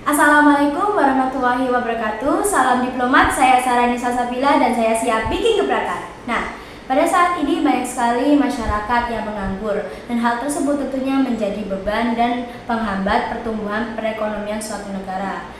Assalamualaikum warahmatullahi wabarakatuh. Salam diplomat, saya Sarani Salsabila dan saya siap bikin gebrakan. Nah, pada saat ini banyak sekali masyarakat yang menganggur dan hal tersebut tentunya menjadi beban dan penghambat pertumbuhan perekonomian suatu negara.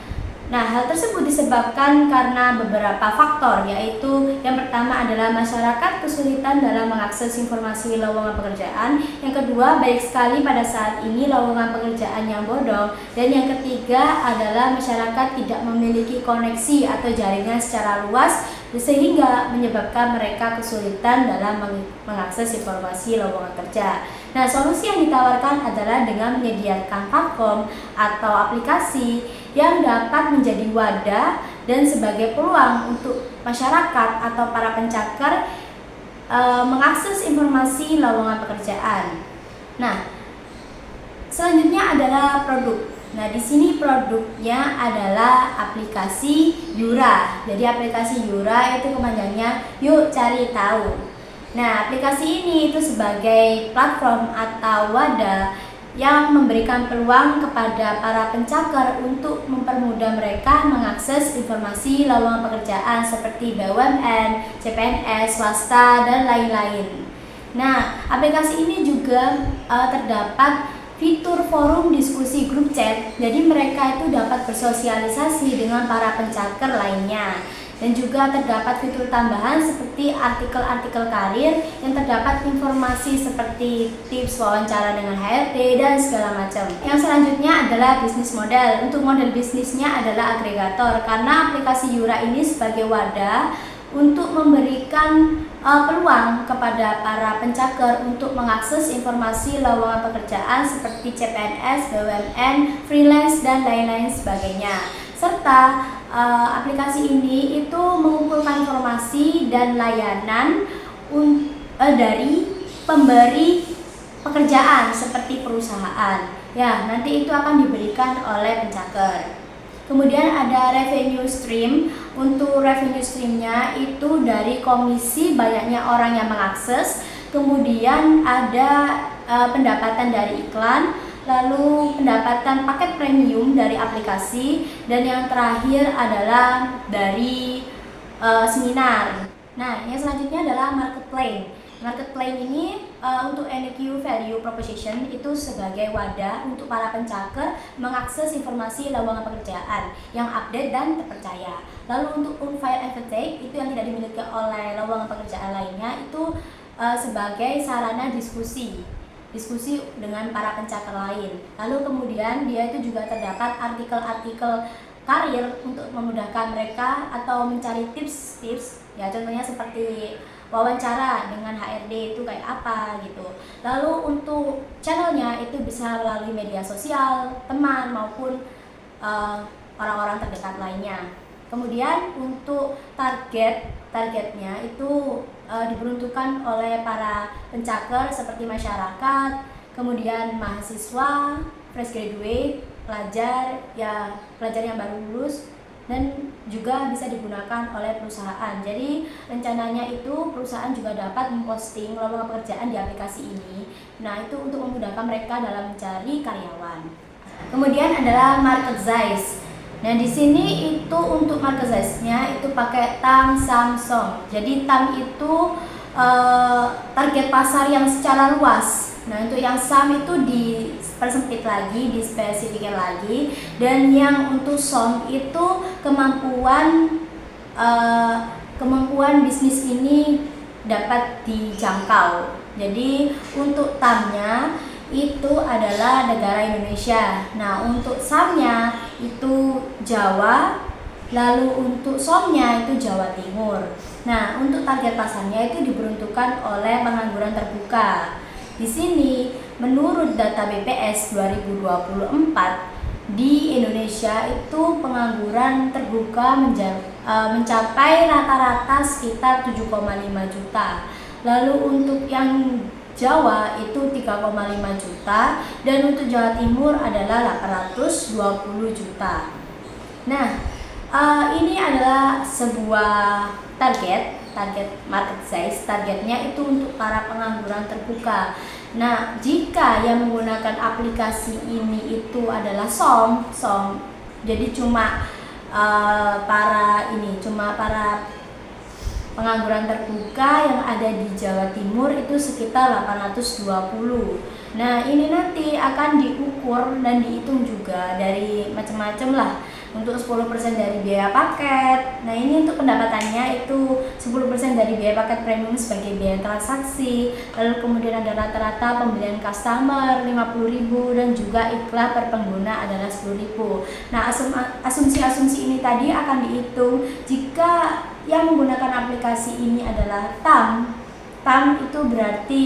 Nah, hal tersebut disebabkan karena beberapa faktor, yaitu yang pertama adalah masyarakat kesulitan dalam mengakses informasi lowongan pekerjaan. Yang kedua, banyak sekali pada saat ini lowongan pekerjaan yang bodong. Dan yang ketiga adalah masyarakat tidak memiliki koneksi atau jaringan secara luas, sehingga menyebabkan mereka kesulitan dalam mengakses informasi lowongan kerja. Nah, solusi yang ditawarkan adalah dengan menyediakan platform atau aplikasi yang dapat menjadi wadah dan sebagai peluang untuk masyarakat atau para pencakar mengakses informasi lowongan pekerjaan. Nah, selanjutnya adalah produk. Nah, di sini produknya adalah aplikasi Yura. Jadi aplikasi Yura itu kepanjangannya Yuk Cari Tahu. Nah, aplikasi ini itu sebagai platform atau wadah yang memberikan peluang kepada para pencakar untuk mempermudah mereka mengakses informasi lowongan pekerjaan seperti BUMN, CPNS, swasta, dan lain-lain. Nah, aplikasi ini juga terdapat fitur forum diskusi grup chat, jadi mereka itu dapat bersosialisasi dengan para pencakar lainnya. Dan juga terdapat fitur tambahan seperti artikel-artikel karir yang terdapat informasi seperti tips wawancara dengan HRD dan segala macam. Yang selanjutnya adalah bisnis model. Untuk model bisnisnya adalah agregator, karena aplikasi Yura ini sebagai wadah untuk memberikan peluang kepada para pencakar untuk mengakses informasi lowongan pekerjaan seperti CPNS, BUMN, freelance, dan lain-lain sebagainya. Serta aplikasi ini itu mengumpulkan informasi dan layanan dari pemberi pekerjaan seperti perusahaan. Ya, nanti itu akan diberikan oleh pencakar. Kemudian ada revenue stream. Untuk revenue streamnya itu dari komisi banyaknya orang yang mengakses. Kemudian ada pendapatan dari iklan, lalu pendapatan paket premium dari aplikasi, dan yang terakhir adalah dari seminar. Nah, yang selanjutnya adalah marketplace. Marketplace ini untuk NQ Value Proposition itu sebagai wadah untuk para pencakar mengakses informasi lowongan pekerjaan yang update dan terpercaya. Lalu untuk Unfair Advantage itu yang tidak dimiliki oleh lowongan pekerjaan lainnya itu sebagai sarana diskusi dengan para pencakar lain. Lalu kemudian dia itu juga terdapat artikel-artikel karir untuk memudahkan mereka atau mencari tips-tips, ya contohnya seperti wawancara dengan HRD itu kayak apa gitu. Lalu untuk channelnya itu bisa melalui media sosial, teman maupun orang-orang terdekat lainnya. Kemudian untuk targetnya itu diperuntukkan oleh para pencakar seperti masyarakat, kemudian mahasiswa, fresh graduate, pelajar yang baru lulus, dan juga bisa digunakan oleh perusahaan. Jadi rencananya itu perusahaan juga dapat memposting lowongan pekerjaan di aplikasi ini. Nah, itu untuk memudahkan mereka dalam mencari karyawan. Kemudian adalah market size. Nah, di sini itu untuk market size-nya itu pakai TAM Samsung. Jadi TAM itu target pasar yang secara luas. Nah, untuk yang SAM itu dipersempit lagi, dispesifikkan lagi, dan yang untuk SOM itu kemampuan bisnis ini dapat dijangkau. Jadi untuk TAM-nya itu adalah negara Indonesia. Nah, untuk SAM-nya itu Jawa, lalu untuk SOM-nya itu Jawa Timur. Nah, untuk target pasarnya itu diperuntukkan oleh pengangguran terbuka. Di sini menurut data BPS 2024 di Indonesia itu pengangguran terbuka mencapai rata-rata sekitar 7,5 juta. Lalu untuk yang Jawa itu 3,5 juta dan untuk Jawa Timur adalah 820 juta. Nah, ini adalah sebuah target market size. Targetnya itu untuk para pengangguran terbuka. Nah, jika yang menggunakan aplikasi ini itu adalah SOM Jadi cuma para pengangguran terbuka yang ada di Jawa Timur itu sekitar 820. Nah, ini nanti akan diukur dan dihitung juga dari macam-macam lah. Untuk 10% dari biaya paket. Nah, ini untuk pendapatannya itu 10% dari biaya paket premium sebagai biaya transaksi. Lalu kemudian ada rata-rata pembelian customer 50.000 dan juga iklan per pengguna adalah 10.000. Nah, asumsi-asumsi ini tadi akan dihitung jika yang menggunakan aplikasi ini adalah TAM. TAM itu berarti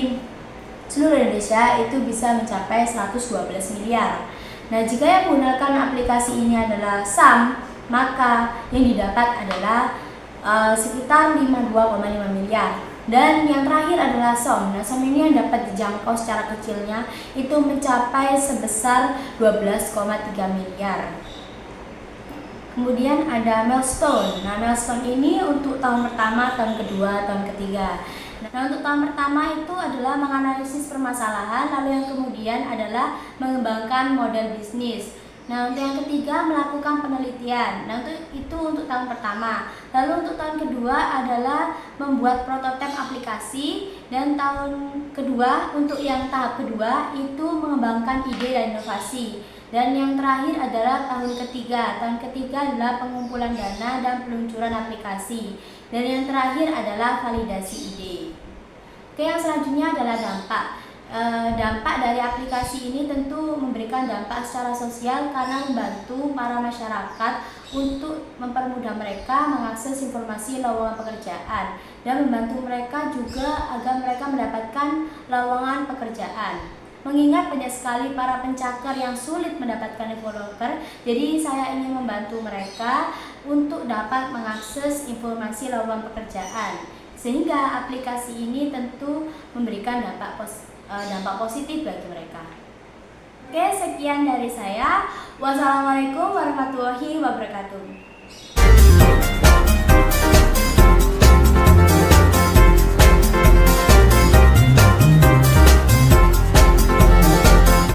seluruh Indonesia itu bisa mencapai 112 miliar. Nah, jika yang menggunakan aplikasi ini adalah SAM, maka yang didapat adalah sekitar 52,5 miliar. Dan yang terakhir adalah SOM. Nah, SOM ini yang dapat dijangkau secara kecilnya itu mencapai sebesar 12,3 miliar. Kemudian ada milestone. Nah, milestone ini untuk tahun pertama, tahun kedua, tahun ketiga. Nah, untuk tahun pertama itu adalah menganalisis permasalahan, lalu yang kemudian adalah mengembangkan model bisnis. Nah, untuk yang ketiga melakukan penelitian. Nah, itu untuk tahun pertama. Lalu untuk tahun kedua adalah membuat prototipe aplikasi, dan tahun kedua untuk yang tahap kedua itu mengembangkan ide dan inovasi. Dan yang terakhir adalah tahun ketiga. Tahun ketiga adalah pengumpulan dana dan peluncuran aplikasi. Dan yang terakhir adalah validasi ide. Oke, yang selanjutnya adalah dampak. Dampak dari aplikasi ini tentu memberikan dampak secara sosial karena membantu para masyarakat untuk mempermudah mereka mengakses informasi lowongan pekerjaan dan membantu mereka juga agar mereka mendapatkan lowongan pekerjaan. Mengingat banyak sekali para pencakar yang sulit mendapatkan developer, jadi saya ingin membantu mereka untuk dapat mengakses informasi lowongan pekerjaan. Sehingga aplikasi ini tentu memberikan dampak positif bagi mereka. Oke, sekian dari saya. Wassalamualaikum warahmatullahi wabarakatuh.